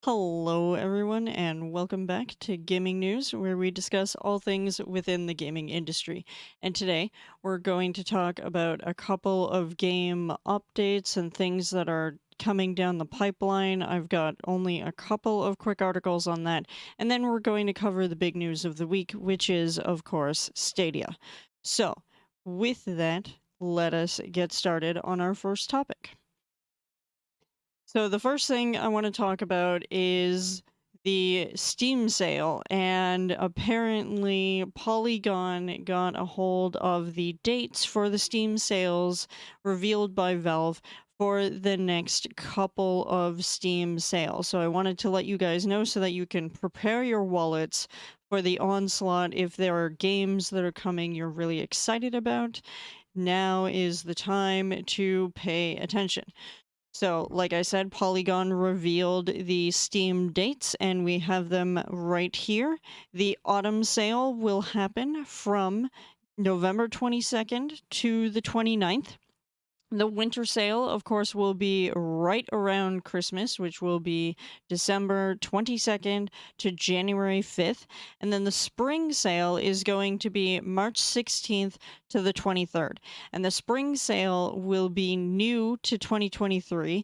Hello, everyone, and welcome back to Gaming News, where we discuss all things within the gaming industry. And today, we're going to talk about a couple of game updates and things that are coming down the pipeline. I've got only a couple of quick articles on that, and then we're going to cover the big news of the week, which is, of course, Stadia. So, with that, let us get started on our first topic. So the first thing I want to talk about is the Steam sale, and apparently Polygon got a hold of the dates for the Steam sales revealed by Valve for the next couple of Steam sales. So I wanted to let you guys know so that you can prepare your wallets for the onslaught. If there are games that are coming you're really excited about, now is the time to pay attention. So, like I said, Polygon revealed the Steam dates, and we have them right here. The autumn sale will happen from November 22nd to the 29th. The winter sale, of course, will be right around Christmas, which will be December 22nd to January 5th. And then the spring sale is going to be March 16th to the 23rd. And the spring sale will be new to 2023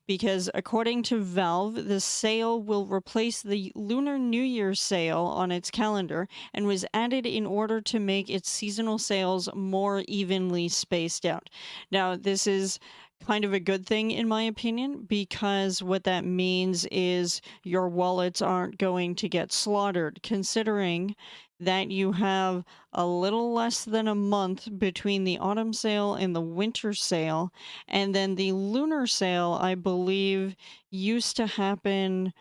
because according to Valve, the sale will replace the Lunar New Year sale on its calendar and was added in order to make its seasonal sales more evenly spaced out. Now, this is kind of a good thing in my opinion, because what that means is your wallets aren't going to get slaughtered, considering that you have a little less than a month between the autumn sale and the winter sale. And then the lunar sale, I believe, used to happen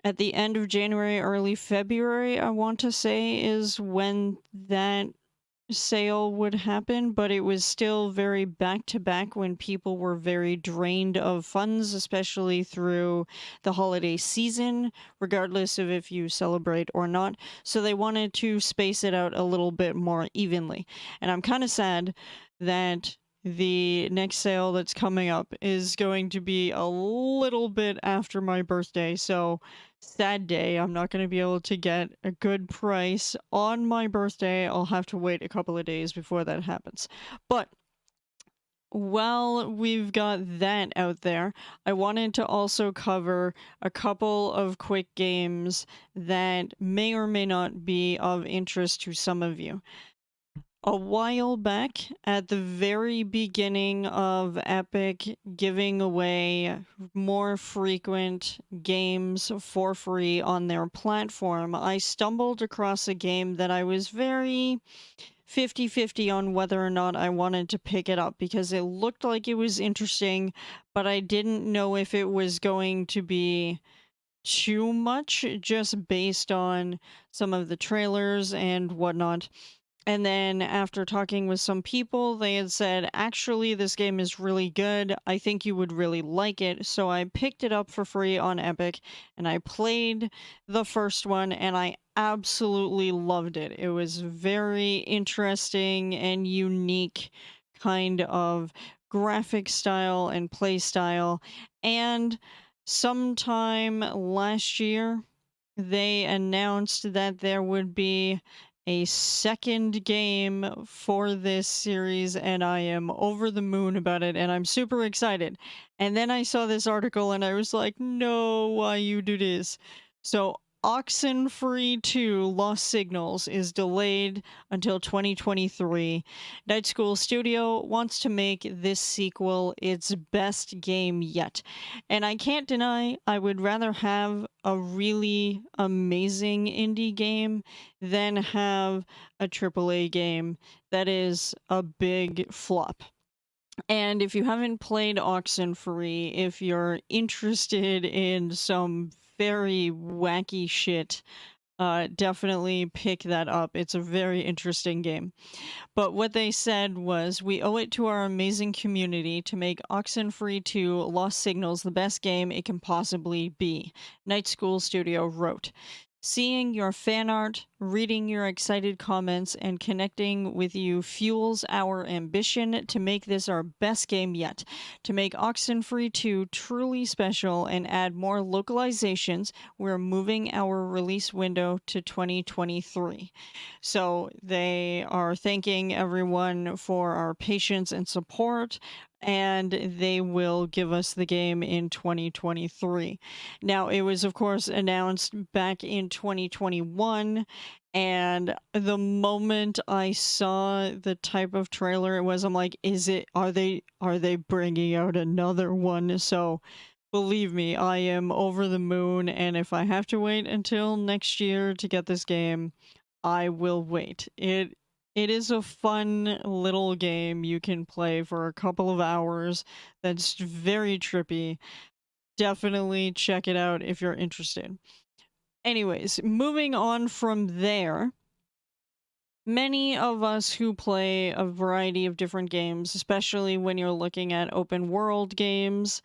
at the end of January, early February, I want to say, is when that sale would happen, but it was still very back to back when people were very drained of funds, especially through the holiday season, regardless of if you celebrate or not. So they wanted to space it out a little bit more evenly. And I'm kind of sad that the next sale that's coming up is going to be a little bit after my birthday. So sad day. I'm not going to be able to get a good price on my birthday. I'll have to wait a couple of days before that happens. But while we've got that out there, I wanted to also cover a couple of quick games that may or may not be of interest to some of you. A while back, at the very beginning of Epic giving away more frequent games for free on their platform, I stumbled across a game that I was very 50-50 on whether or not I wanted to pick it up, because it looked like it was interesting, but I didn't know if it was going to be too much just based on some of the trailers and whatnot. And then after talking with some people, they had said, actually, this game is really good. I think you would really like it. So I picked it up for free on Epic and I played the first one and I absolutely loved it. It was very interesting and unique kind of graphic style and play style. And sometime last year, they announced that there would be a second game for this series, and I am over the moon about it, and I'm super excited. And then I saw this article, and I was like, no, why you do this? So, Oxenfree 2 Lost Signals is delayed until 2023. Night School Studio wants to make this sequel its best game yet. And I can't deny I would rather have a really amazing indie game than have a AAA game that is a big flop. And if you haven't played Oxenfree, if you're interested in some very wacky shit, definitely pick that up. It's a very interesting game. But what they said was, we owe it to our amazing community to make Oxenfree 2 Lost Signals the best game it can possibly be, Night School Studio wrote. Seeing your fan art, reading your excited comments, and connecting with you fuels our ambition to make this our best game yet. To make Oxenfree 2 truly special and add more localizations, we're moving our release window to 2023. So they are thanking everyone for our patience and support, and they will give us the game in 2023. Now, it was, of course, announced back in 2021, and the moment I saw the type of trailer it was, I'm like, are they bringing out another one? So, believe me, I am over the moon, and if I have to wait until next year to get this game, I will wait. It is a fun little game you can play for a couple of hours that's very trippy. Definitely check it out if you're interested. Anyways, moving on from there, many of us who play a variety of different games, especially when you're looking at open world games,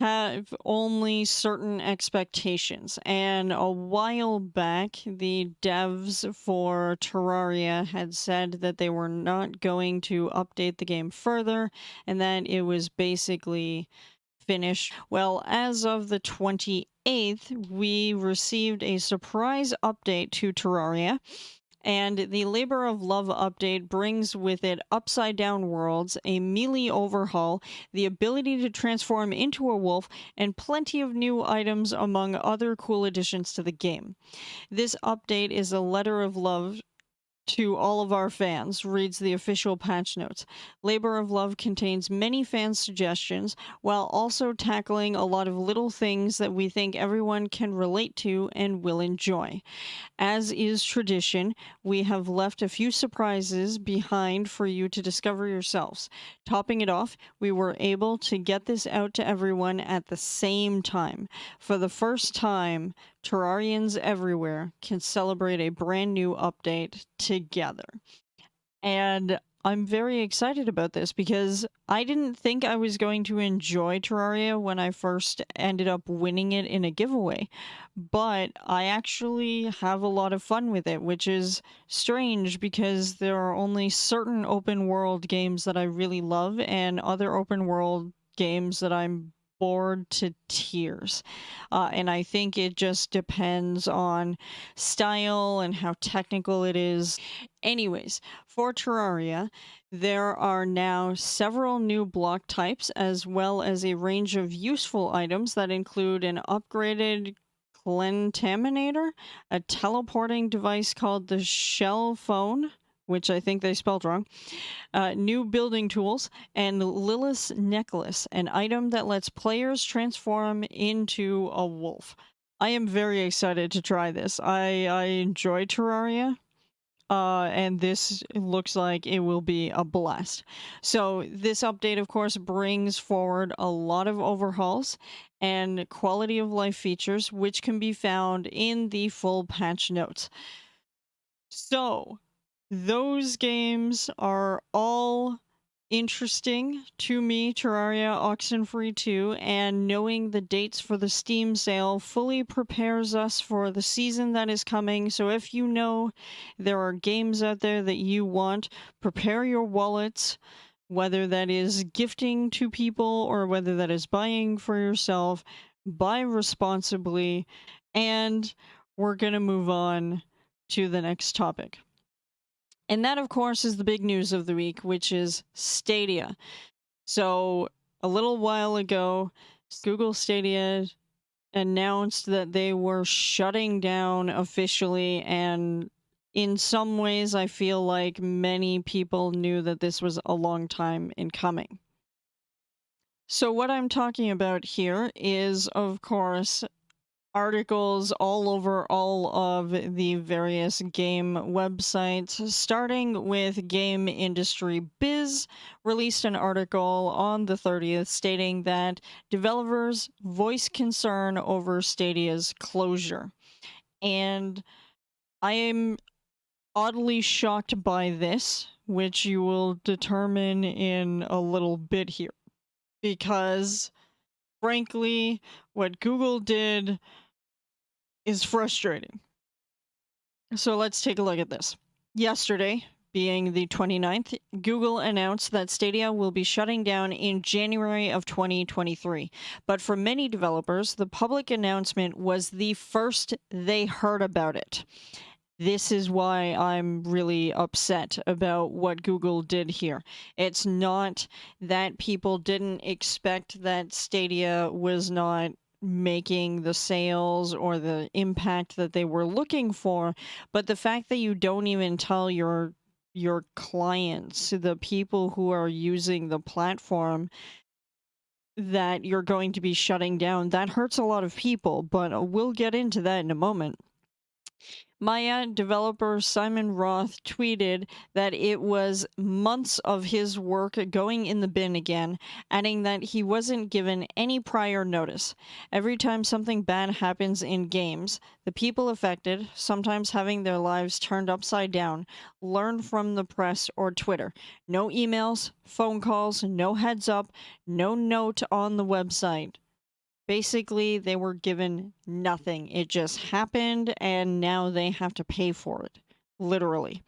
have only certain expectations. And a while back, the devs for Terraria had said that they were not going to update the game further and that it was basically finished. Well, as of the 28th, we received a surprise update to Terraria, and the Labor of Love update brings with it upside down worlds, a melee overhaul, the ability to transform into a wolf, and plenty of new items among other cool additions to the game. This update is a letter of love to all of our fans, reads the official patch notes. Labor of Love contains many fan suggestions while also tackling a lot of little things that we think everyone can relate to and will enjoy. As is tradition, we have left a few surprises behind for you to discover yourselves. Topping it off, we were able to get this out to everyone at the same time. For the first time, Terrarians everywhere can celebrate a brand new update together. And I'm very excited about this because I didn't think I was going to enjoy Terraria when I first ended up winning it in a giveaway, but I actually have a lot of fun with it, which is strange because there are only certain open world games that I really love and other open world games that I'm bored to tears. And I think it just depends on style and how technical it is. Anyways, for Terraria, there are now several new block types as well as a range of useful items that include an upgraded Clentaminator, a teleporting device called the Shell Phone, which I think they spelled wrong, new building tools, and Lilith's Necklace, an item that lets players transform into a wolf. I am very excited to try this. I enjoy Terraria, and this looks like it will be a blast. So this update, of course, brings forward a lot of overhauls and quality of life features, which can be found in the full patch notes. So those games are all interesting to me, Terraria, Oxenfree 2, and knowing the dates for the Steam sale fully prepares us for the season that is coming. So if you know there are games out there that you want, prepare your wallets, whether that is gifting to people or whether that is buying for yourself. Buy responsibly, and we're going to move on to the next topic. And that, of course, is the big news of the week, which is Stadia. So, a little while ago, Google Stadia announced that they were shutting down officially, and in some ways, I feel like many people knew that this was a long time in coming. So, what I'm talking about here is, of course, articles all over all of the various game websites, starting with Game Industry Biz, released an article on the 30th stating that developers voice concern over Stadia's closure. And I am oddly shocked by this, which you will determine in a little bit here. Because, frankly, what Google did is frustrating. So let's take a look at this. Yesterday, being the 29th, Google announced that Stadia will be shutting down in January of 2023. But for many developers, the public announcement was the first they heard about it. This is why I'm really upset about what Google did here. It's not that people didn't expect that Stadia was not making the sales or the impact that they were looking for, but the fact that you don't even tell your clients, the people who are using the platform, that you're going to be shutting down, that hurts a lot of people, but we'll get into that in a moment. Maya developer Simon Roth tweeted that it was months of his work going in the bin again, adding that he wasn't given any prior notice. Every time something bad happens in games, the people affected, sometimes having their lives turned upside down, learn from the press or Twitter. No emails, phone calls, no heads up, no note on the website. Basically, they were given nothing. It just happened, and now they have to pay for it. Literally.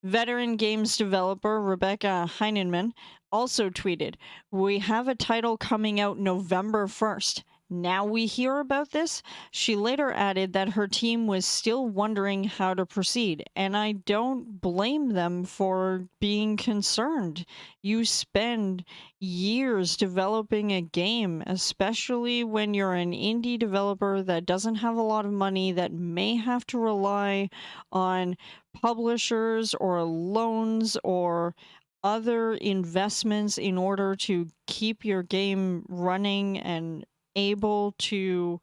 Veteran games developer Rebecca Heinemann also tweeted, "We have a title coming out November 1st. Now we hear about this?" She later added that her team was still wondering how to proceed, and I don't blame them for being concerned. You spend years developing a game, especially when you're an indie developer that doesn't have a lot of money, that may have to rely on publishers or loans or other investments in order to keep your game running and able to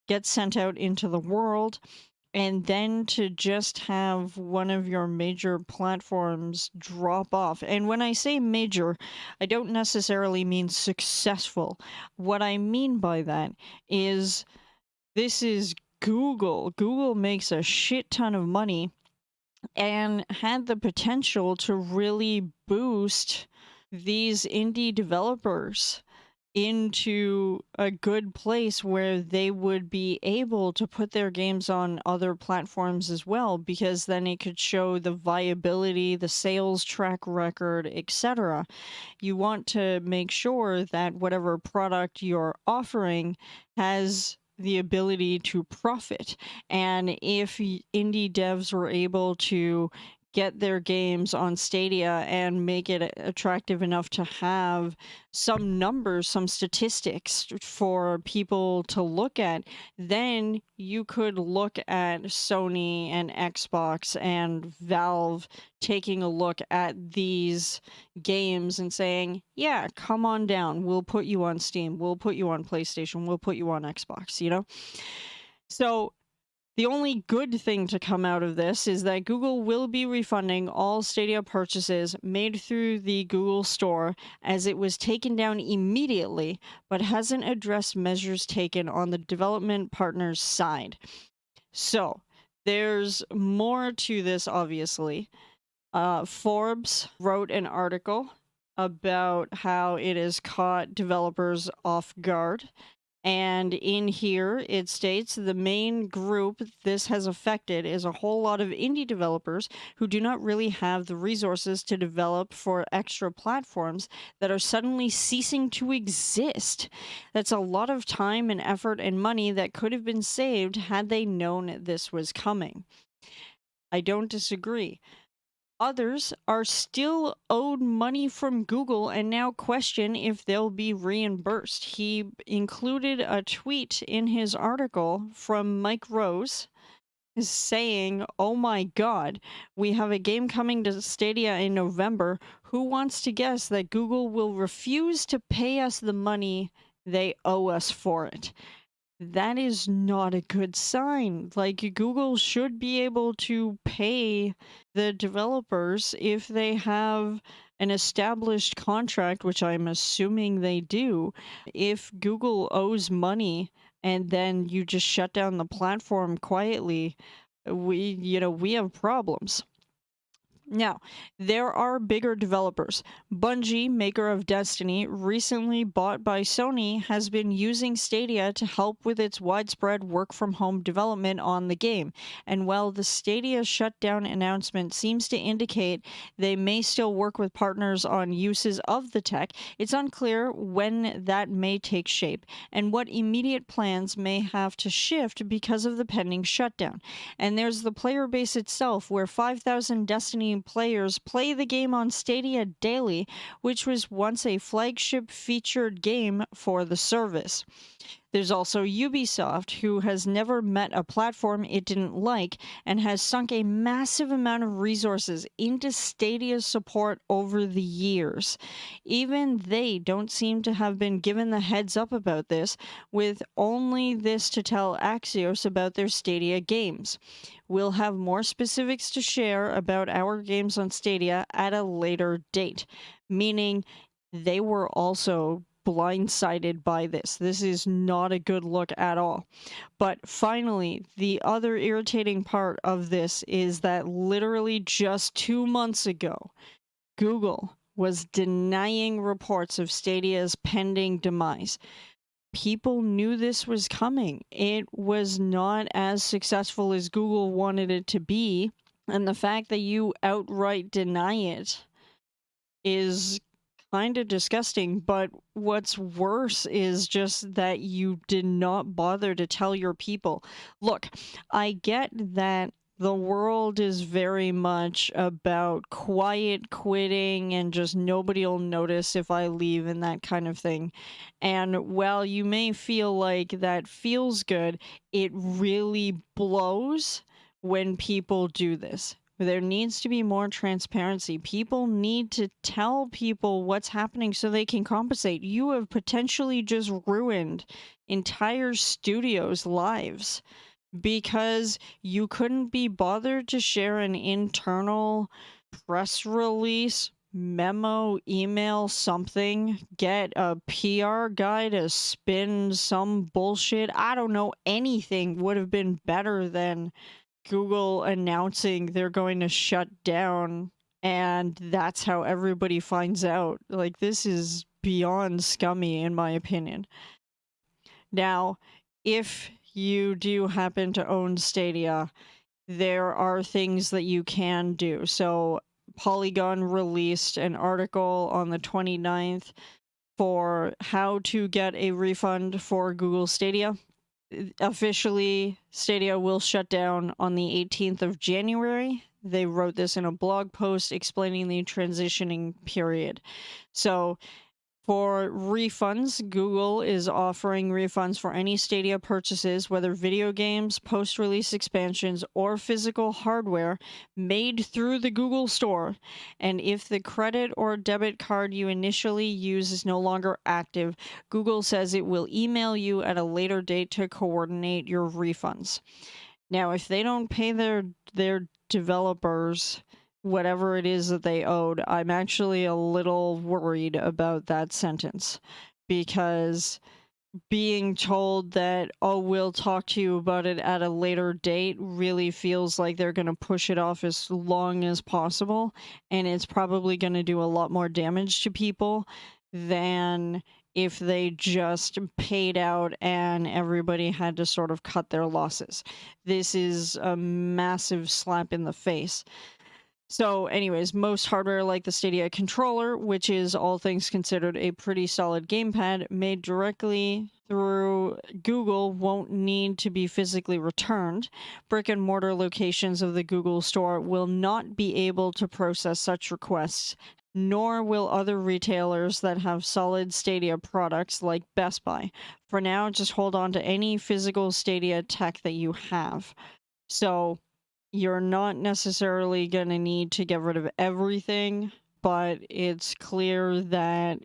get sent out into the world, and then to just have one of your major platforms drop off. And when I say major, I don't necessarily mean successful. What I mean by that is this is Google. Google makes a shit ton of money and had the potential to really boost these indie developers into a good place where they would be able to put their games on other platforms as well, because then it could show the viability, the sales track record, etc. You want to make sure that whatever product you're offering has the ability to profit. And if indie devs were able to get their games on Stadia and make it attractive enough to have some numbers, some statistics for people to look at, then you could look at Sony and Xbox and Valve taking a look at these games and saying, yeah, come on down. We'll put you on Steam. We'll put you on PlayStation. We'll put you on Xbox, you know? So the only good thing to come out of this is that Google will be refunding all Stadia purchases made through the Google Store, as it was taken down immediately, but hasn't addressed measures taken on the development partner's side. So there's more to this, obviously. Forbes wrote an article about how it has caught developers off guard. And in here, it states the main group this has affected is a whole lot of indie developers who do not really have the resources to develop for extra platforms that are suddenly ceasing to exist. That's a lot of time and effort and money that could have been saved had they known this was coming. I don't disagree. Others are still owed money from Google and now question if they'll be reimbursed. He included a tweet in his article from Mike Rose saying, "Oh my God, we have a game coming to Stadia in November. Who wants to guess that Google will refuse to pay us the money they owe us for it?" That is not a good sign. Like, Google should be able to pay the developers if they have an established contract, which I'm assuming they do. If Google owes money and then you just shut down the platform quietly, we have problems. Now, there are bigger developers. Bungie, maker of Destiny, recently bought by Sony, has been using Stadia to help with its widespread work from home development on the game. And while the Stadia shutdown announcement seems to indicate they may still work with partners on uses of the tech, it's unclear when that may take shape and what immediate plans may have to shift because of the pending shutdown. And there's the player base itself, where 5,000 Destiny players play the game on Stadia daily, which was once a flagship featured game for the service. There's also Ubisoft, who has never met a platform it didn't like and has sunk a massive amount of resources into Stadia's support over the years. Even they don't seem to have been given the heads up about this, with only this to tell Axios about their Stadia games. We'll have more specifics to share about our games on Stadia at a later date, meaning they were also blindsided by this. This is not a good look at all. But finally, the other irritating part of this is that literally just 2 months ago, Google was denying reports of Stadia's pending demise. People knew this was coming. It was not as successful as Google wanted it to be, and the fact that you outright deny it is kind of disgusting. But what's worse is just that you did not bother to tell your people. Look, I get that the world is very much about quiet quitting and just nobody will notice if I leave and that kind of thing. And while you may feel like that feels good, it really blows when people do this. There needs to be more transparency. People need to tell people what's happening so they can compensate. You have potentially just ruined entire studios' lives because you couldn't be bothered to share an internal press release, memo, email, something, get a PR guy to spin some bullshit. I don't know, anything would have been better than Google announcing they're going to shut down, and that's how everybody finds out. Like, this is beyond scummy, in my opinion. Now, if you do happen to own Stadia, there are things that you can do. So, Polygon released an article on the 29th for how to get a refund for Google Stadia. Officially, Stadia will shut down on the 18th of January. They wrote this in a blog post explaining the transitioning period. So, for refunds, Google is offering refunds for any Stadia purchases, whether video games, post-release expansions, or physical hardware made through the Google Store. And if the credit or debit card you initially use is no longer active, Google says it will email you at a later date to coordinate your refunds. Now, if they don't pay their developers whatever it is that they owed, I'm actually a little worried about that sentence, because being told that, oh, we'll talk to you about it at a later date, really feels like they're going to push it off as long as possible, and it's probably going to do a lot more damage to people than if they just paid out and everybody had to sort of cut their losses. This is a massive slap in the face. So anyways, most hardware like the Stadia controller, which is all things considered a pretty solid gamepad made directly through Google, won't need to be physically returned. Brick and mortar locations of the Google Store will not be able to process such requests, nor will other retailers that have solid Stadia products like Best Buy. For now, just hold on to any physical Stadia tech that you have. So you're not necessarily going to need to get rid of everything, but it's clear that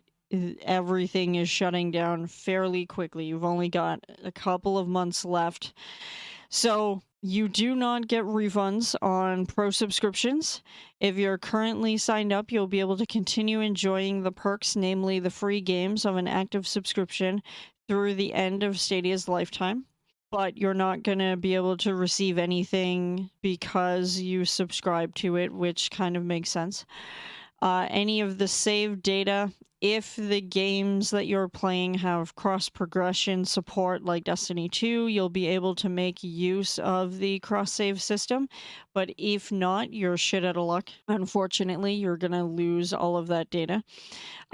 everything is shutting down fairly quickly. You've only got a couple of months left. So you do not get refunds on pro subscriptions. If you're currently signed up, you'll be able to continue enjoying the perks, namely the free games of an active subscription, through the end of Stadia's lifetime. but you're not going to be able to receive anything because you subscribe to it, which kind of makes sense. Any of the saved data, if the games that you're playing have cross progression support like Destiny 2, you'll be able to make use of the cross save system. But if not, you're shit out of luck. Unfortunately, you're going to lose all of that data.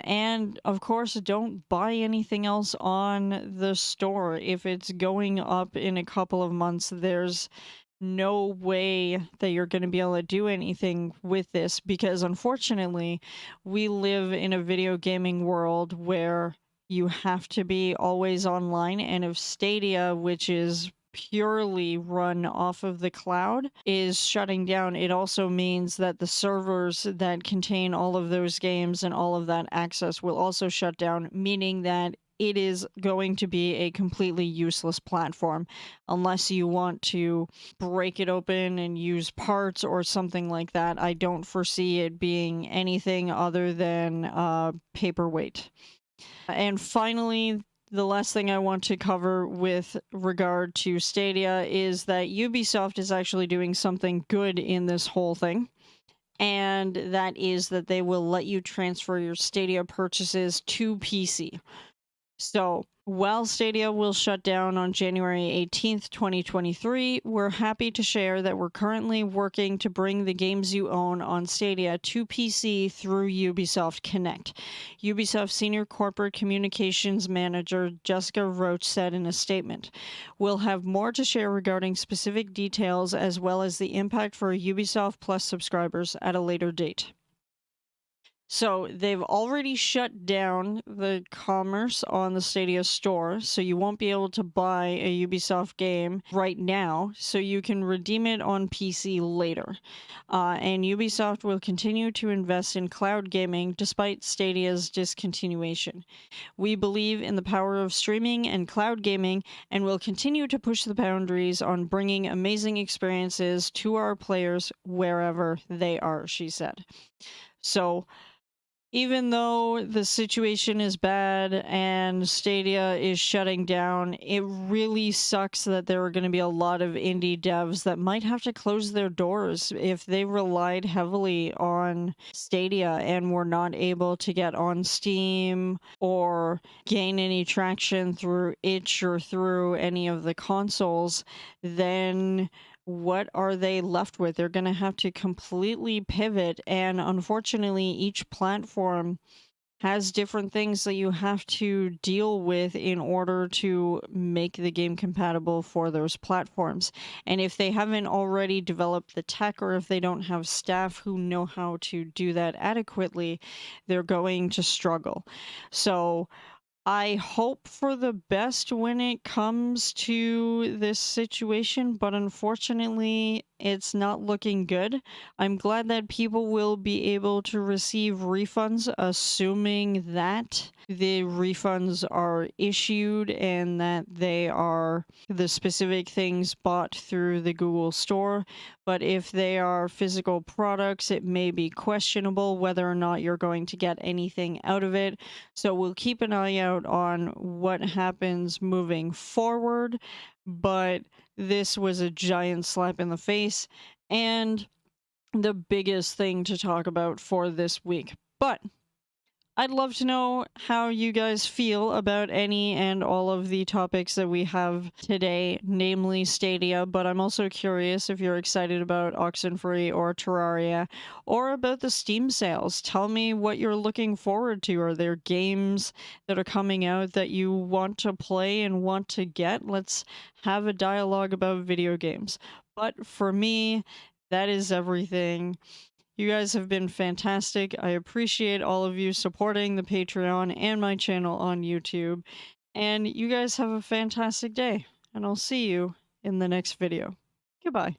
And of course, don't buy anything else on the store. If it's going up in a couple of months, there's no way that you're going to be able to do anything with this, because unfortunately, we live in a video gaming world where you have to be always online. And if Stadia, which is purely run off of the cloud, is shutting down, it also means that the servers that contain all of those games and all of that access will also shut down, meaning that it is going to be a completely useless platform unless you want to break it open and use parts or something like that. I don't foresee it being anything other than paperweight. And finally, the last thing I want to cover with regard to Stadia is that Ubisoft is actually doing something good in this whole thing. And that is that they will let you transfer your Stadia purchases to PC. So, while Stadia will shut down on January 18th, 2023, we're happy to share that we're currently working to bring the games you own on Stadia to PC through Ubisoft Connect. Ubisoft Senior Corporate Communications Manager Jessica Roach said in a statement, "We'll have more to share regarding specific details as well as the impact for Ubisoft Plus subscribers at a later date." So they've already shut down the commerce on the Stadia store, so you won't be able to buy a Ubisoft game right now, so you can redeem it on PC later. And Ubisoft will continue to invest in cloud gaming despite Stadia's discontinuation. "We believe in the power of streaming and cloud gaming and will continue to push the boundaries on bringing amazing experiences to our players wherever they are," she said. So, even though the situation is bad and Stadia is shutting down, it really sucks that there are going to be a lot of indie devs that might have to close their doors if they relied heavily on Stadia and were not able to get on Steam or gain any traction through itch or through any of the consoles. Then what are they left with? They're going to have to completely pivot. And unfortunately, each platform has different things that you have to deal with in order to make the game compatible for those platforms. And if they haven't already developed the tech, or if they don't have staff who know how to do that adequately, they're going to struggle. So I hope for the best when it comes to this situation, but unfortunately, it's not looking good. I'm glad that people will be able to receive refunds, assuming that the refunds are issued and that they are the specific things bought through the Google Store. But if they are physical products, it may be questionable whether or not you're going to get anything out of it. So we'll keep an eye out on what happens moving forward. But this was a giant slap in the face and the biggest thing to talk about for this week. But I'd love to know how you guys feel about any and all of the topics that we have today, namely Stadia, but I'm also curious if you're excited about Oxenfree or Terraria or about the Steam sales. Tell me what you're looking forward to. Are there games that are coming out that you want to play and want to get? Let's have a dialogue about video games. But for me, that is everything. You guys have been fantastic. I appreciate all of you supporting the Patreon and my channel on YouTube. And you guys have a fantastic day. And I'll see you in the next video. Goodbye.